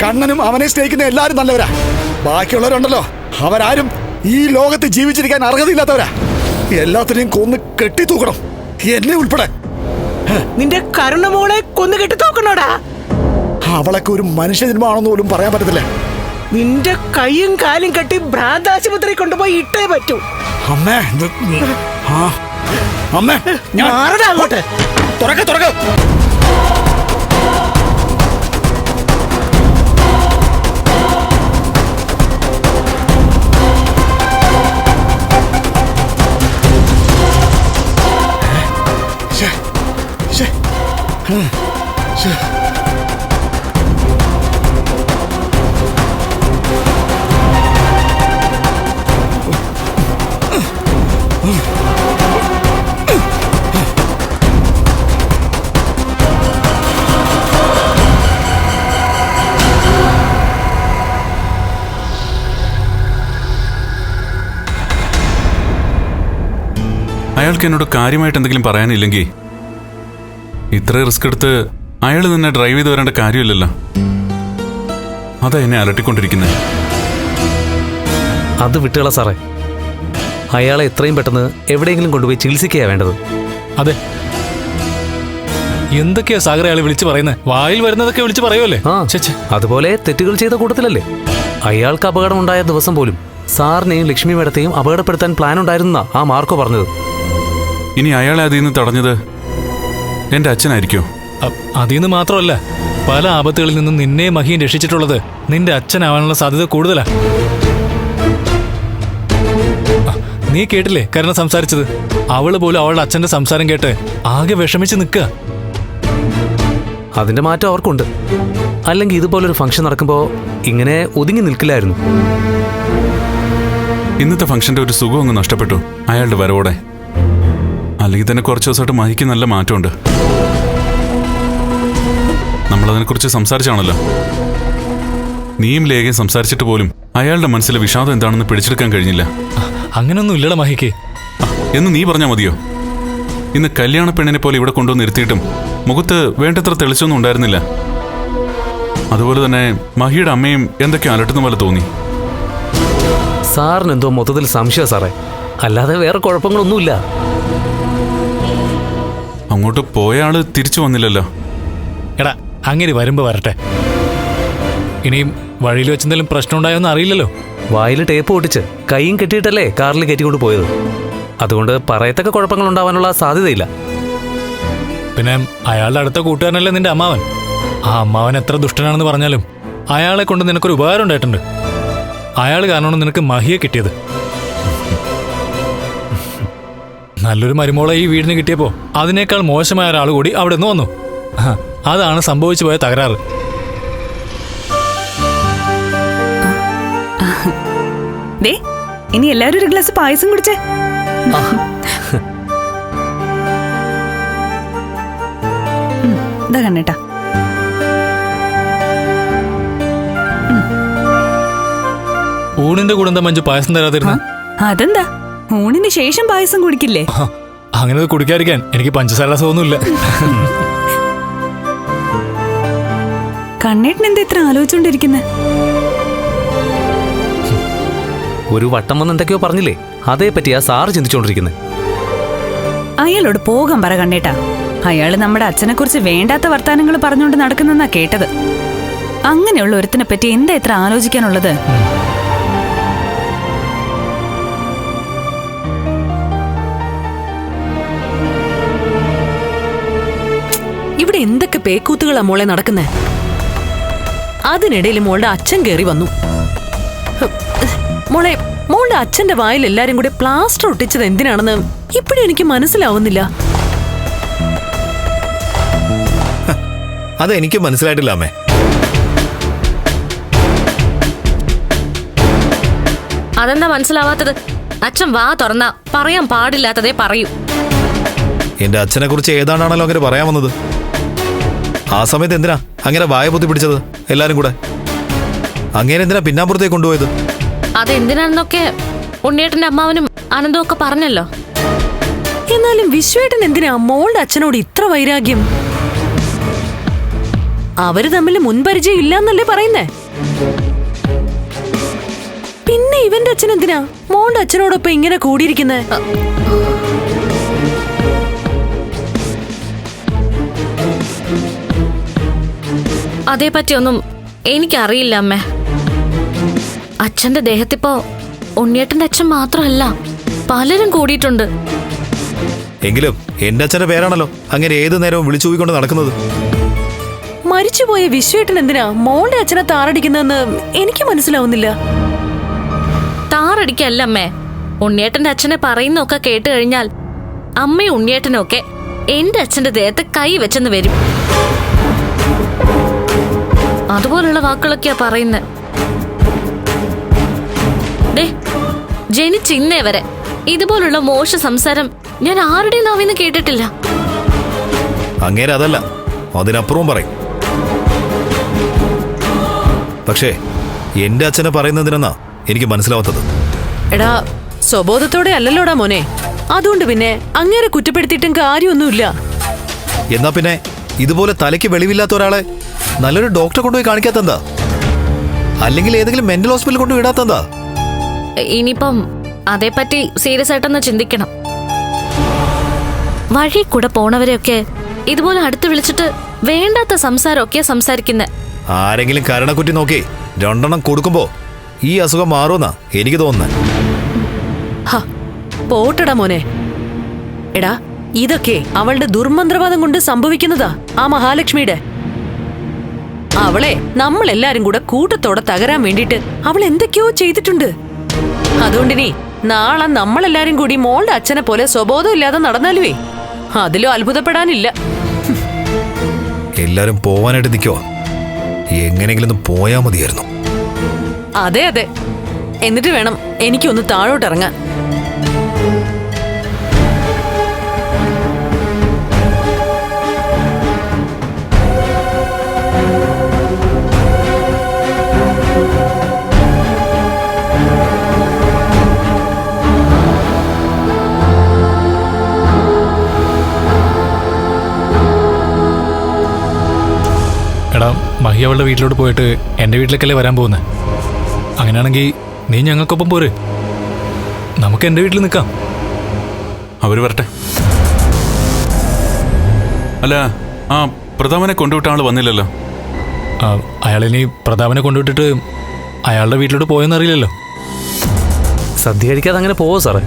കണ്ണനും അവനെ സ്നേഹിക്കുന്ന എല്ലാരും നല്ലവരാ. ബാക്കിയുള്ളവരുണ്ടല്ലോ, അവരാരും ഈ ലോകത്ത് ജീവിച്ചിരിക്കാൻ അർഹതയില്ലാത്തവരാ. എല്ലാത്തിനെയും കൊന്ന് കെട്ടിത്തൂക്കണം, എന്നെ ഉൾപ്പെടെ. നിന്റെ കരുണമോളെ കൊന്നു കെട്ടിത്തൂക്കണോടാ? അവളൊക്കെ ഒരു മനുഷ്യജന്മമാണെന്ന് പോലും പറയാൻ പറ്റത്തില്ല. നിന്റെ കൈയും കാലും കെട്ടി ഭ്രാന്താശുപത്രി കൊണ്ടുപോയി ഇട്ടേ പറ്റൂ. അമ്മേ, അമ്മേ, മാറടാ അങ്ങോട്ട്. തുറക്ക. അയാൾക്ക് എന്നോട് കാര്യമായിട്ട് എന്തെങ്കിലും പറയാനില്ലെങ്കിൽ ഇത്ര റിസ്ക് എടുത്ത് അയാൾ നിന്നെ ഡ്രൈവ് ചെയ്ത് വരേണ്ട കാര്യമില്ലല്ലോ. അതാ എന്നെ അലട്ടിക്കൊണ്ടിരിക്കുന്നത്. അത് വിട്ടുകള സാറേ. അയാളെ എത്രയും പെട്ടെന്ന് എവിടെയെങ്കിലും കൊണ്ടുപോയി ചികിത്സിക്കുകയാണ് വേണ്ടത്. അതെ, എന്തൊക്കെയാ സാഗർ അയാൾ വിളിച്ചു പറയുന്നത്? വായിൽ വരുന്നതൊക്കെ വിളിച്ചു പറയുമല്ലേ? അതുപോലെ തെറ്റുകൾ ചെയ്ത കൂട്ടത്തിലല്ലേ. അയാൾക്ക് അപകടം ഉണ്ടായ ദിവസം പോലും സാറിനെയും ലക്ഷ്മി മേഡത്തെയും അപകടപ്പെടുത്താൻ പ്ലാൻ ഉണ്ടായിരുന്ന ആ മാർക്കോ പറഞ്ഞത്. ഇനി അയാളെ അതിൽ നിന്ന് തടഞ്ഞത് എന്റെ അച്ഛനായിരിക്കോ? അതിൽ നിന്ന് മാത്രമല്ല, പല ആപത്തുകളിൽ നിന്നും നിന്നെ മഹിയും രക്ഷിച്ചിട്ടുള്ളത് നിന്റെ അച്ഛനാവാനുള്ള സാധ്യത കൂടുതലാ. നീ കേട്ടില്ലേ കരുണ സംസാരിച്ചത്? അവള് പോലും അവളുടെ അച്ഛന്റെ സംസാരം കേട്ട് ആകെ വിഷമിച്ച് നിൽക്കുക. അതിന്റെ മാറ്റം അവർക്കുണ്ട്. അല്ലെങ്കിൽ ഇതുപോലൊരു ഫംഗ്ഷൻ നടക്കുമ്പോ ഇങ്ങനെ ഒതുങ്ങി നിൽക്കില്ലായിരുന്നു. ഇന്നത്തെ ഫംഗ്ഷന്റെ ഒരു സുഖം അങ്ങ് നഷ്ടപ്പെട്ടു അയാളുടെ വരവോടെ. അല്ലെങ്കിൽ തന്നെ കുറച്ച് ദിവസമായിട്ട് മഹിക്ക് നല്ല മാറ്റമുണ്ട്. നമ്മളതിനെക്കുറിച്ച് സംസാരിച്ചാണല്ലോ. നീയും ലേഖയും സംസാരിച്ചിട്ട് പോലും അയാളുടെ മനസ്സിലെ വിഷാദം എന്താണെന്ന് പിടിച്ചെടുക്കാൻ കഴിഞ്ഞില്ല. അങ്ങനൊന്നും ഇല്ലടാ മഹിക്ക്. എന്ന് നീ പറഞ്ഞാൽ മതിയോ? ഇന്ന് കല്യാണ പെണ്ണിനെ പോലെ ഇവിടെ കൊണ്ടുവന്ന് ഇരുത്തിയിട്ടും മുഖത്ത് വേണ്ടത്ര തെളിച്ചൊന്നും ഉണ്ടായിരുന്നില്ല. അതുപോലെ തന്നെ മഹിയുടെ അമ്മയും എന്തൊക്കെ അലട്ടുന്ന പോലെ തോന്നി. സാറിന് എന്തോ മൊത്തത്തിൽ സംശയം സാറേ, അല്ലാതെ വേറെ കുഴപ്പങ്ങളൊന്നുമില്ല. അങ്ങോട്ട് പോയ ആള് തിരിച്ചു വന്നില്ലല്ലോ. എടാ, അങ്ങനെ വരുമ്പോ വരട്ടെ. ഇനിയും വഴിയിൽ വെച്ചെന്തെങ്കിലും പ്രശ്നം ഉണ്ടായോന്ന് അറിയില്ലല്ലോ. വായിൽ ടേപ്പ് പൊട്ടിച്ച് കൈയും കെട്ടിയിട്ടല്ലേ കാറിൽ കയറ്റിക്കൊണ്ട് പോയത്. അതുകൊണ്ട് പറയത്തക്ക കുഴപ്പങ്ങൾ ഉണ്ടാവാനുള്ള സാധ്യതയില്ല. പിന്നെ അയാളുടെ അടുത്ത കൂട്ടുകാരനല്ലേ നിന്റെ അമ്മാവൻ. ആ അമ്മാവൻ എത്ര ദുഷ്ടനാണെന്ന് പറഞ്ഞാലും അയാളെ കൊണ്ട് നിനക്കൊരു ഉപകാരം ഉണ്ടായിട്ടുണ്ട്. അയാൾ കാരണമാണ് നിനക്ക് മഹിയെ കിട്ടിയത്. നല്ലൊരു മരുമോളെ ഈ വീടിന് കിട്ടിയപ്പോ അതിനേക്കാൾ മോശമായ ഒരാൾ കൂടി അവിടെ നിന്ന് വന്നു. അതാണ് സംഭവിച്ചു പോയ തകരാറ്. ഇനി എല്ലാരും ഒരു ഗ്ലാസ് പായസം കുടിച്ചേ. കണ്ണേട്ടാ, ഊണിന്റെ കൂടെ എന്താ മഞ്ജു പായസം തരാതിരുന്ന? അതെന്താ, ഊണിന് ശേഷം പായസം കുടിക്കില്ലേ? അങ്ങനെ കുടിക്കാതിരിക്കാൻ എനിക്ക് പഞ്ചസാര അസുഖമൊന്നുമില്ല. കണ്ണേട്ടൻ എന്താ ഇത്ര ആലോചിച്ചോണ്ടിരിക്കുന്നെ? ഒരു വട്ടം വന്ന് എന്തൊക്കെയോ പറഞ്ഞില്ലേ, അതേ പറ്റിയാ സാറ് ചിന്തിച്ചോണ്ടിരിക്കുന്നത്. അയാളോട് പോകാൻ പറ കണ്ണേട്ടാ. അയാള് നമ്മുടെ അച്ഛനെ കുറിച്ച് വേണ്ടാത്ത വർത്താനങ്ങൾ പറഞ്ഞുകൊണ്ട് നടക്കുന്നെന്നാ കേട്ടത്. അങ്ങനെയുള്ള ഒരുത്തിനെ പറ്റി എന്താ ഇത്ര ആലോചിക്കാനുള്ളത്? ഇവിടെ എന്തൊക്കെ പേക്കൂത്തുകളാ മോളെ നടക്കുന്നേ. അതിനിടയിൽ മോളുടെ അച്ഛൻ കയറി വന്നു. മോളെ, മോളുടെ അച്ഛന്റെ വായിൽ എല്ലാരും കൂടെ പ്ലാസ്റ്റർ ഒട്ടിച്ചത് എന്തിനാണെന്ന് ഇപ്പോഴും എനിക്ക് മനസ്സിലാവുന്നില്ല. അതെനിക്ക് മനസ്സിലായിട്ടില്ല അമ്മേ. അതെന്താ മനസ്സിലാവാത്തത്? അച്ഛൻ വാ തുറന്നാ പറയാൻ പാടില്ലാത്തതേ പറയൂ. എന്റെ അച്ഛനെ കുറിച്ച് ഏതാണ്ടാണല്ലോ അങ്ങനെ പറയാൻ വന്നത്. ആ സമയത്ത് എന്തിനാ അങ്ങനെ വായ പൊത്തി പിടിച്ചത് എല്ലാരും കൂടെ? അങ്ങനെ എന്തിനാ പിന്നാമ്പുറത്തേക്ക് കൊണ്ടുപോയത്? അതെന്തിനാണെന്നൊക്കെ ഉണ്ണിയേട്ടന്റെ അമ്മാവനും ആനന്ദവും ഒക്കെ പറഞ്ഞല്ലോ. എന്നാലും വിശ്വേട്ടൻ എന്തിനാ മോളുടെ അച്ഛനോട് ഇത്ര വൈരാഗ്യം? അവര് തമ്മിൽ മുൻപരിചയം ഇല്ലാന്നല്ലേ പറയുന്നേ? പിന്നെ ഇവന്റെ അച്ഛൻ എന്തിനാ മോളുടെ അച്ഛനോടൊപ്പം ഇങ്ങനെ കൂടിയിരിക്കുന്നേ? അതേപറ്റിയൊന്നും എനിക്കറിയില്ല അമ്മേ. അച്ഛന്റെ ദേഹത്തിപ്പോ ഉണ്ണിയേട്ടന്റെ അച്ഛൻ മാത്രമല്ല, പലരും കൂടിയിട്ടുണ്ട്. എങ്കിലും എന്റെ അച്ഛന്റെ പേരാണല്ലോ അങ്ങനെ ഏതു നേരവും വിളിച്ചു പോയിക്കൊണ്ട് നടക്കുന്നത്. മരിച്ചുപോയ വിശ്വേട്ടൻ എന്തിനാ മോളുടെ അച്ഛനെ താറടിക്കുന്നതെന്ന് എനിക്ക് മനസ്സിലാവുന്നില്ല. താറടിക്കല്ല അമ്മേ, ഉണ്ണിയേട്ടന്റെ അച്ഛനെ പറയുന്നൊക്കെ കേട്ട് കഴിഞ്ഞാൽ അമ്മയും ഉണ്ണിയേട്ടനും ഒക്കെ എന്റെ അച്ഛന്റെ ദേഹത്ത് കൈ വെച്ചെന്ന് വരും. അതുപോലുള്ള വാക്കുകളൊക്കെയാ പറയുന്നത്. ജനിച്ച് ഇന്നേ വരെ ഇതുപോലുള്ള മോശ സംസാരം ഞാൻ ആരുടെയും നാവിന്ന് കേട്ടിട്ടില്ല. അങ്ങേരെ അതല്ല, അതിനപ്പുറവും പറയും. പക്ഷേ എന്റെ അച്ഛനെ പറയുന്നതിനെന്നാ എനിക്ക് മനസ്സിലാവാത്തത്. എടാ, സ്വബോധത്തോടെ അല്ലല്ലോടാ മോനെ. അതുകൊണ്ട് പിന്നെ അങ്ങേരെ കുറ്റപ്പെടുത്തിയിട്ടും കാര്യമൊന്നുമില്ല. എന്നാ പിന്നെ ഇതുപോലെ തലയ്ക്ക് വെളിവില്ലാത്ത ഒരാളെ നല്ലൊരു ഡോക്ടറെ കൊണ്ടുപോയി കാണിക്കാത്തെന്താ? അല്ലെങ്കിൽ ഏതെങ്കിലും മെന്റൽ ഹോസ്പിറ്റലിൽ കൊണ്ടുപോയി ഇടാത്തെന്താ? ഇനിയിപ്പം അതേപ്പറ്റി സീരിയസ് ആയിട്ടൊന്ന് ചിന്തിക്കണം. വഴി കൂടെ പോണവരെയൊക്കെ ഇതുപോലെ അടുത്ത് വിളിച്ചിട്ട് വേണ്ടാത്ത സംസാരമൊക്കെ സംസാരിക്കുന്നെ. ആരെങ്കിലും കരണക്കുറ്റി നോക്കി 2 എണ്ണം കൊടുക്കുമ്പോ ഈ അസുഖം മാറുമെന്നാ എനിക്ക് തോന്നുന്നത്. പോട്ടടാ മോനെ. എടാ, ഇതൊക്കെ അവളുടെ ദുർമന്ത്രവാദം കൊണ്ട് സംഭവിക്കുന്നതാ. ആ മഹാലക്ഷ്മിയുടെ അവളെ നമ്മളെല്ലാരും കൂടെ കൂട്ടത്തോടെ തകരാൻ വേണ്ടിട്ട് അവൾ എന്തൊക്കെയോ ചെയ്തിട്ടുണ്ട്. അതുകൊണ്ടിനി നാളെ നമ്മളെല്ലാരും കൂടി മോളുടെ അച്ഛനെ പോലെ സ്വബോധം ഇല്ലാതെ നടന്നാലുവേ അതിലും അത്ഭുതപ്പെടാനില്ല. എല്ലാരും പോവാനായിട്ട് നിൽക്കുവാ. എങ്ങനെയെങ്കിലും ഒന്ന് പോയാ മതിയായിരുന്നു. അതെ അതെ, എന്നിട്ട് വേണം എനിക്കൊന്ന് താഴോട്ടിറങ്ങാൻ. എടാ, മഹി അവളുടെ വീട്ടിലോട്ട് പോയിട്ട് എൻ്റെ വീട്ടിലേക്കല്ലേ വരാൻ പോകുന്നത്. അങ്ങനെയാണെങ്കിൽ നീ ഞങ്ങൾക്കൊപ്പം പോര്. നമുക്ക് എൻ്റെ വീട്ടിൽ നിൽക്കാം. അവര് വരട്ടെ. അല്ല, ആ പ്രതാപനെ കൊണ്ടുവിട്ട ആള് വന്നില്ലല്ലോ. അയാളിനി പ്രതാപനെ കൊണ്ടുവിട്ടിട്ട് അയാളുടെ വീട്ടിലോട്ട് പോയെന്നറിയില്ലല്ലോ. സദ്യ കഴിക്കാതെ അങ്ങനെ പോവോ സാറേ?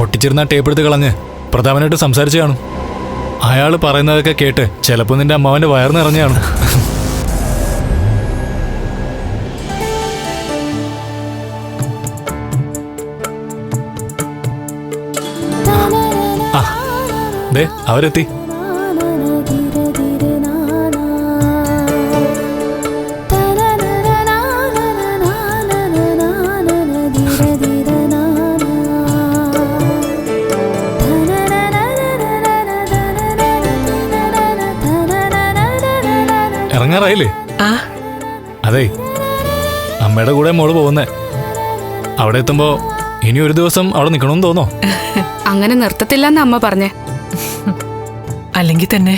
ഒട്ടിച്ചിരുന്ന ടേപ്പ് എടുത്ത് കളഞ്ഞ് പ്രതാപനായിട്ട് സംസാരിച്ചു കാണും. അയാൾ പറയുന്നതൊക്കെ കേട്ട് ചിലപ്പോൾ നിന്റെ അമ്മാവന്റെ വയറ് നിറഞ്ഞാണ്. ദേ അവരെത്തി. ഇറങ്ങാറായില്ലേ? അതെ, അമ്മയുടെ കൂടെ മോള് പോകുന്നേ. അവിടെ എത്തുമ്പോ ഇനി ഒരു ദിവസം അവിടെ നിൽക്കണമെന്ന് തോന്നോ? അങ്ങനെ നിർത്തത്തില്ലെന്ന് അമ്മ പറഞ്ഞേ. അല്ലെങ്കിൽ തന്നെ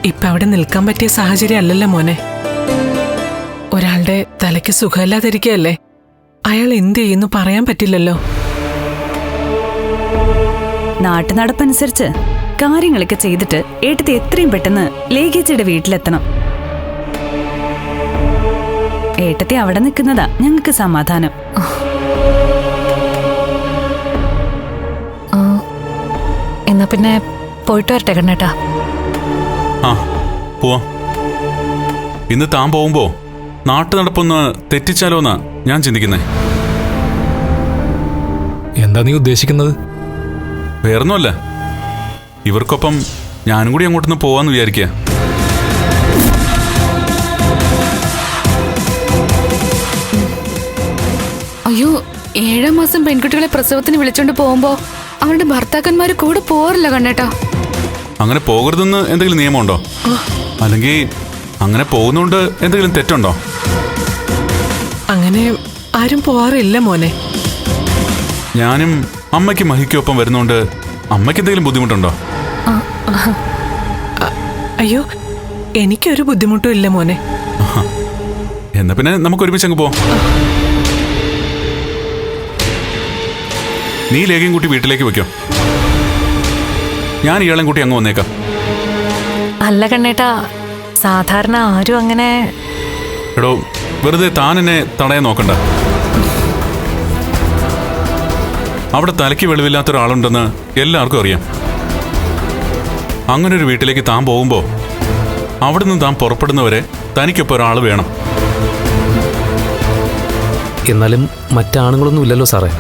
ഇപ്പൊ അവിടെ നിൽക്കാൻ പറ്റിയ സാഹചര്യം അല്ലല്ലോ മോനെ. ഒരാളുടെ തലയ്ക്ക് സുഖമില്ലാതിരിക്കുകയല്ലേ, അയാൾ എന്ത് ചെയ്യുന്നു പറയാൻ പറ്റില്ലല്ലോ. നാട്ടുനടപ്പനുസരിച്ച് കാര്യങ്ങളൊക്കെ ചെയ്തിട്ട് ഏട്ടത്തി എത്രയും പെട്ടെന്ന് ലേഖേച്ചിയുടെ വീട്ടിലെത്തണം. ഏട്ടത്തി അവിടെ നിൽക്കുന്നതാ ഞങ്ങൾക്ക് സമാധാനം. എന്നാ പിന്നെ പോയിട്ട് വരട്ടെ കണ്ണേട്ടാ. ആ പോവാം. ഇന്ന് താൻ പോകുമ്പോ നാട്ടു നടപ്പൊന്ന് തെറ്റിച്ചാലോന്നാ ഞാൻ ചിന്തിക്കുന്നേ. എന്താ നീ ഉദ്ദേശിക്കുന്നത്? വേറൊന്നുമല്ല, ഇവർക്കൊപ്പം ഞാനും കൂടി അങ്ങോട്ടൊന്ന് പോവാന്ന് വിചാരിക്കുക. അയ്യോ, 7 മാസം പെൺകുട്ടികളെ പ്രസവത്തിന് വിളിച്ചോണ്ട് പോകുമ്പോ അവരുടെ ഭർത്താക്കന്മാര് കൂടെ പോറില്ല കണ്ണേട്ടാ. അങ്ങനെ പോകരുതെന്ന് എന്തെങ്കിലും നിയമമുണ്ടോ? അല്ലെങ്കിൽ അങ്ങനെ പോകുന്നോണ്ട് എന്തെങ്കിലും തെറ്റുണ്ടോ? അങ്ങനെ ആരും പോവാറില്ല മോനെ. ഞാനും അമ്മയ്ക്ക് മഹിക്കൊപ്പം വരുന്നോണ്ട് അമ്മയ്ക്ക് എന്തെങ്കിലും ബുദ്ധിമുട്ടുണ്ടോ? അയ്യോ, എനിക്കൊരു ബുദ്ധിമുട്ടും ഇല്ല മോനെ. എന്നാ പിന്നെ നമുക്ക് ഒരുമിച്ച് അങ്ങ് പോവാം. നീ ലേഖയും കൂട്ടി വീട്ടിലേക്ക് വെക്കോ, ഞാൻ ഇയാളെയും കൂട്ടി അങ്ങ് വന്നേക്കാം. അല്ല കണ്ണേട്ടാ, സാധാരണ ആരും അങ്ങനെ. എടോ, വെറുതെ താൻ എന്നെ തടയാൻ നോക്കണ്ട. അവിടെ തലയ്ക്ക് വെളിവില്ലാത്ത ഒരാളുണ്ടെന്ന് എല്ലാവർക്കും അറിയാം. അങ്ങനെ ഒരു വീട്ടിലേക്ക് താൻ പോകുമ്പോൾ അവിടെ നിന്ന് താൻ പുറപ്പെടുന്നവരെ തനിക്കൊപ്പം ഒരാൾ വേണം. എന്നാലും മറ്റാണുങ്ങളൊന്നും ഇല്ലല്ലോ സാറേ.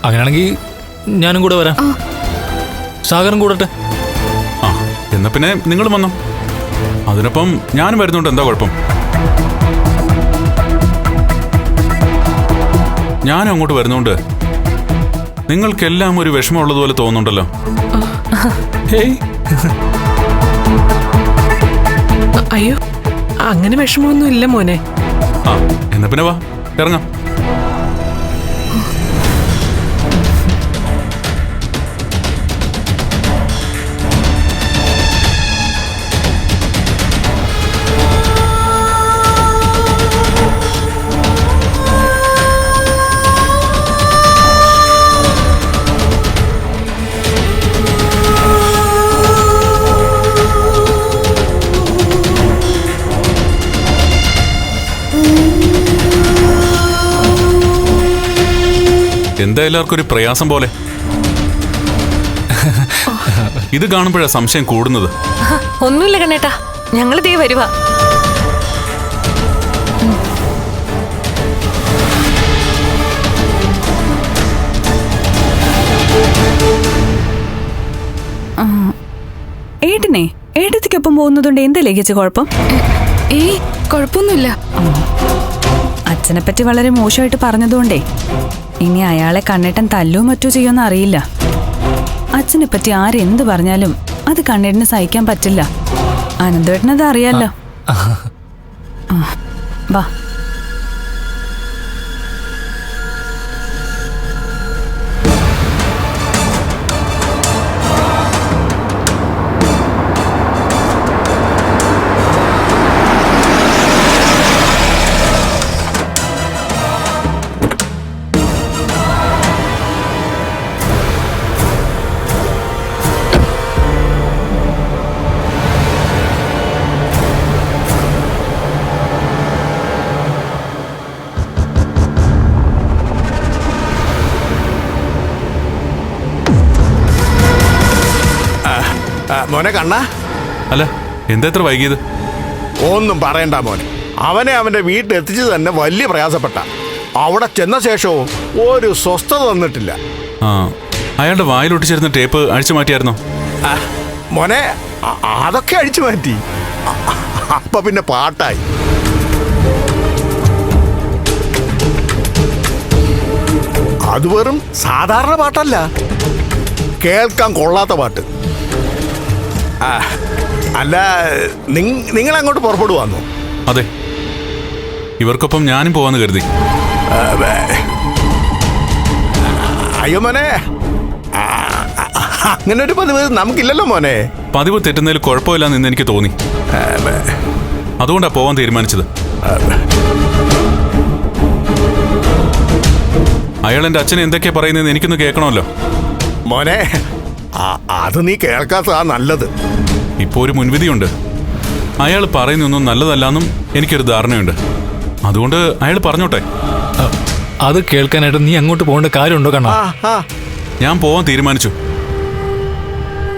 അങ്ങനെയാണെങ്കിൽ ഞാനും കൂടെ വരാം. സാഗറും കൂടട്ടെ. ആ, എന്നാ പിന്നെ നിങ്ങളും വന്നോ. അതിനൊപ്പം ഞാനും വരുന്നുണ്ട്. എന്താ കുഴപ്പം? ഞാനും അങ്ങോട്ട് വരുന്നുണ്ട്. നിങ്ങൾക്കെല്ലാം ഒരു വിഷമമുള്ളതുപോലെ തോന്നുന്നുണ്ടല്ലോ. അയ്യോ, അങ്ങനെ വിഷമമൊന്നും ഇല്ല മോനെ. ആ, എന്നാ പിന്നെ വാ, ഇറങ്ങാം. എന്താ എല്ലാവർക്കും ഒരു പ്രയാസം പോലെ? ഇത് കാണുമ്പോഴാ സംശയം കൂടുന്നത്. ഒന്നുമില്ല കണ്ണേട്ടാ, ഞങ്ങൾ ദേ വരുവാ. ഏട്ടനെ ഏട്ടത്തിക്കൊപ്പം പോകുന്നതുകൊണ്ട് എന്താ ലഗേജ് കുഴപ്പം? ഏയ് കുഴപ്പമൊന്നുമില്ല. അച്ഛനെ പറ്റി വളരെ മോശമായിട്ട് പറഞ്ഞതുകൊണ്ടേ ഇനി അയാളെ കണ്ണേട്ടൻ തല്ലോ മറ്റോ ചെയ്യുമെന്ന് അറിയില്ല. അച്ഛനെ പറ്റി ആരെന്ത് പറഞ്ഞാലും അത് കണ്ണേട്ടന് സഹിക്കാൻ പറ്റില്ല. അനന്തേട്ടനത് അറിയാലോ. വാ. മോനെ കണ്ണ, അല്ല എന്താ ഇത്ര വൈകിയത്? ഒന്നും പറയണ്ട മോനെ. അവനെ അവന്റെ വീട്ടിലെത്തിച്ച് തന്നെ വലിയ പ്രയാസപ്പെട്ട. അവിടെ ചെന്ന ശേഷവും ഒരു സ്വസ്ഥത തന്നിട്ടില്ല. ആ, അയാളുടെ വായിലൊട്ടിച്ചിരുന്ന ടേപ്പ് അഴിച്ചു മാറ്റിയായിരുന്നോ? മോനെ, അതൊക്കെ അഴിച്ചു മാറ്റി. അപ്പൊ പിന്നെ പാട്ടായി. അത് വെറും സാധാരണ പാട്ടല്ല, കേൾക്കാൻ കൊള്ളാത്ത പാട്ട്. അല്ല, നിങ്ങൾ അങ്ങോട്ട് പുറപ്പെടുവാന്നോ? അതെ, ഇവർക്കൊപ്പം ഞാനും പോവാന്ന് കരുതി. അയ്യോ മോനെ, അങ്ങനെ ഒരു പതിവ് നമുക്കില്ലല്ലോ മോനെ. പതിവ് തെറ്റുന്നതിൽ കുഴപ്പമില്ലെന്ന് ഇന്ന് എനിക്ക് തോന്നി. അതുകൊണ്ടാ പോവാൻ തീരുമാനിച്ചത്. അയാൾ എൻ്റെ അച്ഛനെ എന്തൊക്കെയാ പറയുന്നതെന്ന് എനിക്കൊന്ന് കേൾക്കണമല്ലോ. മോനെ, അത് നീ കേൾക്കാത്തതാ നല്ലത്. ഇപ്പോൾ ഒരു മുൻവിധിയുണ്ട്. അയാൾ പറയുന്നൊന്നും നല്ലതല്ലാന്നും എനിക്കൊരു ധാരണയുണ്ട്. അതുകൊണ്ട് അയാൾ പറഞ്ഞോട്ടെ. അത് കേൾക്കാനായിട്ട് നീ അങ്ങോട്ട് പോകേണ്ട കാര്യമുണ്ടോ കണ്ണാ? ഞാൻ പോവാൻ തീരുമാനിച്ചു.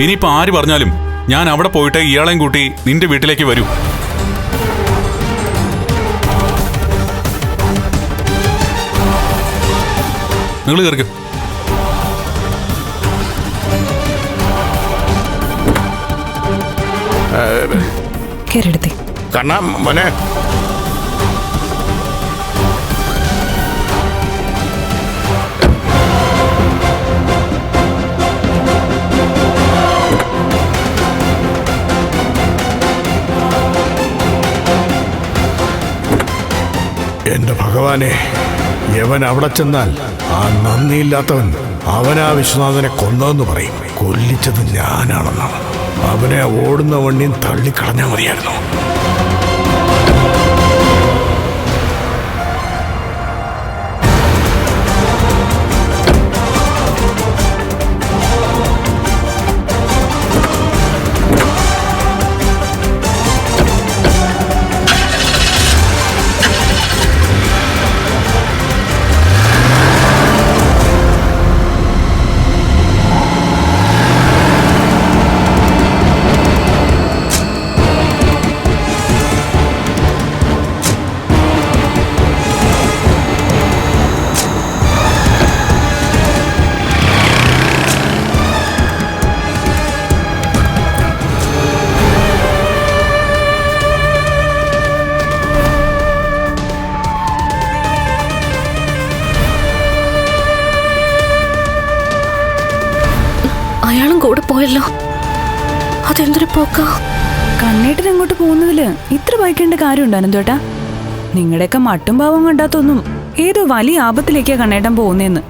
ഇനിയിപ്പോ ആര് പറഞ്ഞാലും ഞാൻ അവിടെ പോയിട്ട് ഇയാളെയും കൂട്ടി നിന്റെ വീട്ടിലേക്ക് വരൂ. നിങ്ങൾ കേൾക്കും. കേരെടുത്തേ കണ്ണാ മോനെ. എന്റെ ഭഗവാനെ, യവൻ അവിടെ ചെന്നാൽ ആ നന്ദിയില്ലാത്തവൻ അവനാ വിശ്വനാഥനെ കൊന്നതെന്ന് പറയും. കൊല്ലിച്ചത് ഞാനാണെന്നാണ്. അവനെ ഓടുന്ന വണ്ടിയും തള്ളിക്കളഞ്ഞാൽ മതിയായിരുന്നു. അയാളും കൂടെ പോയല്ലോ. അതെന്തൊരു പോക്കാ. കണ്ണേട്ടൻ അങ്ങോട്ട് പോകുന്നതില് ഇത്ര ഭയക്കേണ്ട കാര്യമുണ്ടോ അനന്തേട്ടാ? നിങ്ങളുടെയൊക്കെ മട്ടും ഭാവം കണ്ടാത്തൊന്നും ഏതോ വലിയ ആപത്തിലേക്കാ കണ്ണേട്ടൻ പോകുന്നേന്ന്.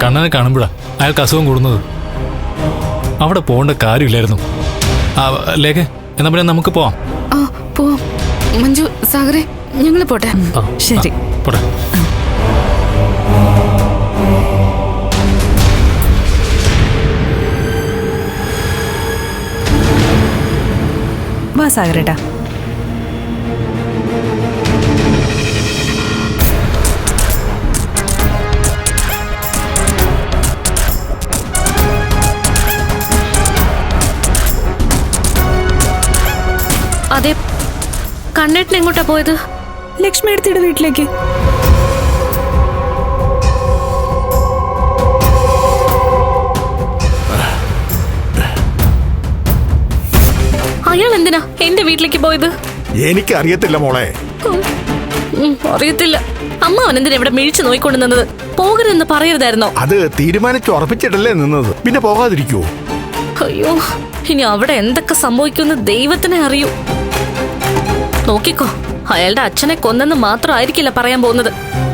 കണ്ണനെ കാണുമ്പോഴാ അയാൾക്ക് അസുഖം കൂടുന്നത്. അവിടെ പോകേണ്ട കാര്യമില്ലായിരുന്നു. ലേഖ, എന്നാ പിന്നെ നമുക്ക് പോവാം. പോവാം. മഞ്ജു, സാഗറെ, ഞങ്ങൾ പോട്ടെ. ശരി, പോട്ടെ. വാ സാഗരേട്ടാ. അതെ, കണ്ണേട്ടൻ എങ്ങോട്ടാ പോയത്? ലക്ഷ്മി എടുത്തിയുടെ വീട്ടിലേക്ക്. അയാൾ എന്തിനാ എന്റെ വീട്ടിലേക്ക് പോയത്? എനിക്കറിയത്തില്ല മോളെ. അറിയത്തില്ല. അമ്മ അവൻ എന്തിനാ ഇവിടെ മിഴിച്ചു നോയിക്കൊണ്ട് നിന്നത്? പോകരുതെന്ന് പറയരുതായിരുന്നോ? അത് തീരുമാനിച്ച് ഉറപ്പിച്ചിട്ടല്ലേ നിന്നത്, പിന്നെ പോകാതിരിക്കുവോ? അയ്യോ, ഇനി അവിടെ എന്തൊക്കെ സംഭവിക്കുമെന്ന് ദൈവത്തിനെ അറിയൂ. നോക്കിക്കോ, അയാളുടെ അച്ഛനെ കൊന്നെന്ന് മാത്രമായിരിക്കില്ല പറയാൻ പോകുന്നത്,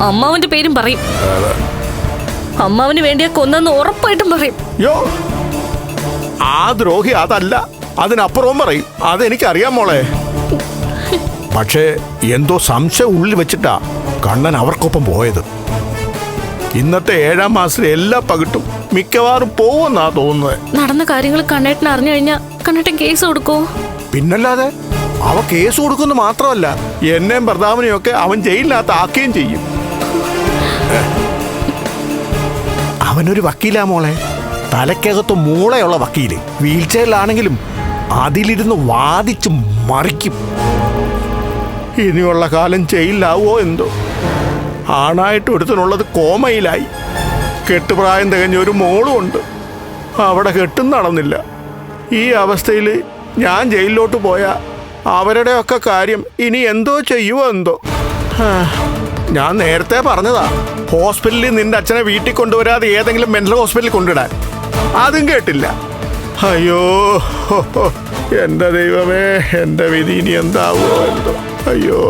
അമ്മാവന്റെ പേരും പറയും. അമ്മാവന് വേണ്ടിയാ കൊന്നെന്ന് ഉറപ്പായിട്ടും പറയും. യോ, ആ ദ്രോഹി അതല്ല, അതിനപ്പുറവും പറയും. അതെനിക്കറിയാം മോളെ. പക്ഷേ എന്തോ സംശയം ഉള്ളിൽ വെച്ചിട്ടാ കണ്ണൻ അവർക്കൊപ്പം പോയത്. ഇന്നത്തെ 7-ാം മാസത്തിലെ എല്ലാ പകിട്ടും മിക്കവാറും പോവെന്നാ തോന്നുന്നത്. നടന്ന കാര്യങ്ങൾ കണ്ണേട്ടൻ അറിഞ്ഞു കഴിഞ്ഞാ കണ്ണേട്ടൻ കേസ് കൊടുക്കോ? പിന്നല്ലാതെ. അവ കേസ് കൊടുക്കുന്നു മാത്രമല്ല, എന്നെയും ഭർത്താവിനെയും ഒക്കെ അവൻ ജയിലിനകത്ത് ആക്കുകയും ചെയ്യും. അവനൊരു വക്കീലാ മോളെ, തലക്കകത്ത് മൂളയുള്ള വക്കീല്. വീൽ ചെയറിലാണെങ്കിലും അതിലിരുന്ന് വാദിച്ച് മറിക്കും. ഇനിയുള്ള കാലം ജയിലിലാവോ എന്തോ. ആണായിട്ട് ഒരുത്തനുള്ളത് കോമയിലായി. കെട്ടുപ്രായം തികഞ്ഞ ഒരു മോളും ഉണ്ട്. അവിടെ കെട്ടും നടന്നില്ല. ഈ അവസ്ഥയിൽ ഞാൻ ജയിലിലോട്ട് പോയാ അവരുടെയൊക്കെ കാര്യം ഇനി എന്തോ ചെയ്യുമോ എന്തോ. ഞാൻ നേരത്തെ പറഞ്ഞതാ, ഹോസ്പിറ്റലിൽ നിന്റെ അച്ഛനെ വീട്ടിൽ കൊണ്ടുവരാതെ ഏതെങ്കിലും മെന്റൽ ഹോസ്പിറ്റലിൽ കൊണ്ടിടാൻ. അതും കേട്ടില്ല. അയ്യോ, എൻ്റെ ദൈവമേ, എൻ്റെ വിധി ഇനി എന്താവുമോ എന്തോ. അയ്യോ.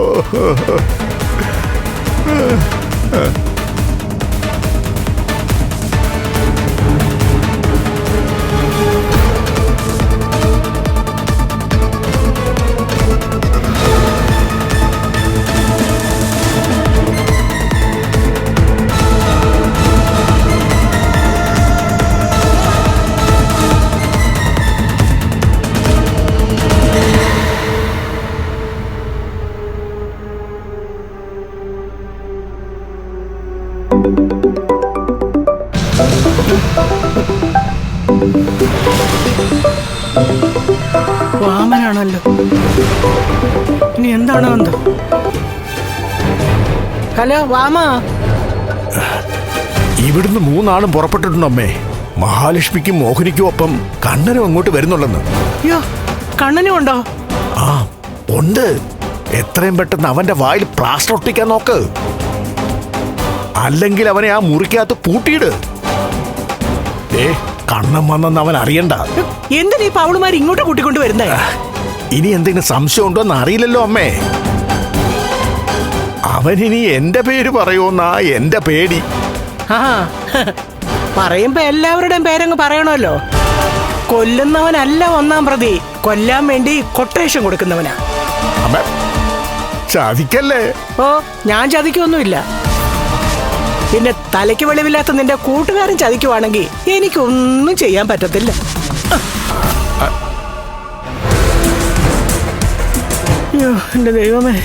വാമനാണല്ലോ. ഇനി എന്താണോ എന്തോ. ഹലോ വാമ. ഇവിടുന്ന് 3 ആളും പുറപ്പെട്ടിട്ടുണ്ടമ്മേ. മഹാലക്ഷ്മിക്കും മോഹിനിക്കും ഒപ്പം കണ്ണനും അങ്ങോട്ട് വരുന്നുള്ളെന്ന്. അയ്യോ, കണ്ണനും ഉണ്ടോ? ആ ഉണ്ട്. എത്രയും പെട്ടെന്ന് അവന്റെ വായിൽ പ്ലാസ്റ്റർ ഒട്ടിക്കാൻ നോക്ക്. അല്ലെങ്കിൽ അവനെ ആ മുറിക്കകത്ത് പൂട്ടിയിട്. കണ്ണം വന്നെന്ന് അവൻ അറിയണ്ട. എന്തിനാ ഈ പൗളുമാർ ഇങ്ങോട്ട് കൂട്ടിക്കൊണ്ട് വരുന്നേ? ഇനി എന്തെങ്കിലും സംശയം ഉണ്ടോ എന്ന് അറിയില്ലല്ലോ അമ്മേ. അവനിനി എന്റെ പേര് പറയുമെന്നാ എന്റെ പേടി. ആ, പറയുമ്പോ എല്ലാവരുടെയും പേരങ്ങ് പറയണമല്ലോ. കൊല്ലുന്നവനല്ല ഒന്നാം പ്രതി, കൊല്ലാൻ വേണ്ടി കൊട്ടേഷൻ കൊടുക്കുന്നവനാ. അമ്മ ചതിക്കല്ലേ. ഓ, ഞാൻ ചതിക്കൊന്നുമില്ല. പിന്നെ തലയ്ക്ക് വെളിവില്ലാത്ത നിന്റെ കൂട്ടുകാരൻ ചതിക്കുവാണെങ്കിൽ എനിക്കൊന്നും ചെയ്യാൻ പറ്റത്തില്ല. അയ്യോ എന്റെ ദൈവമേ.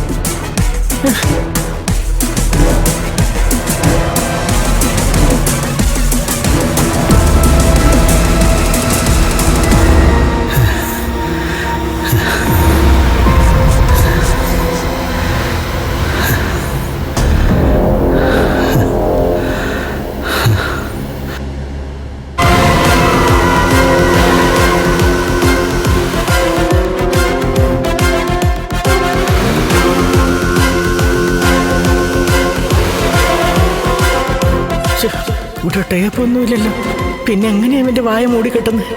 ഇവിടെ ടേപ്പൊന്നുമില്ലല്ലോ, പിന്നെ എങ്ങനെയാ ഇവന്റെ വായ മൂടിക്കെട്ടുന്നത്?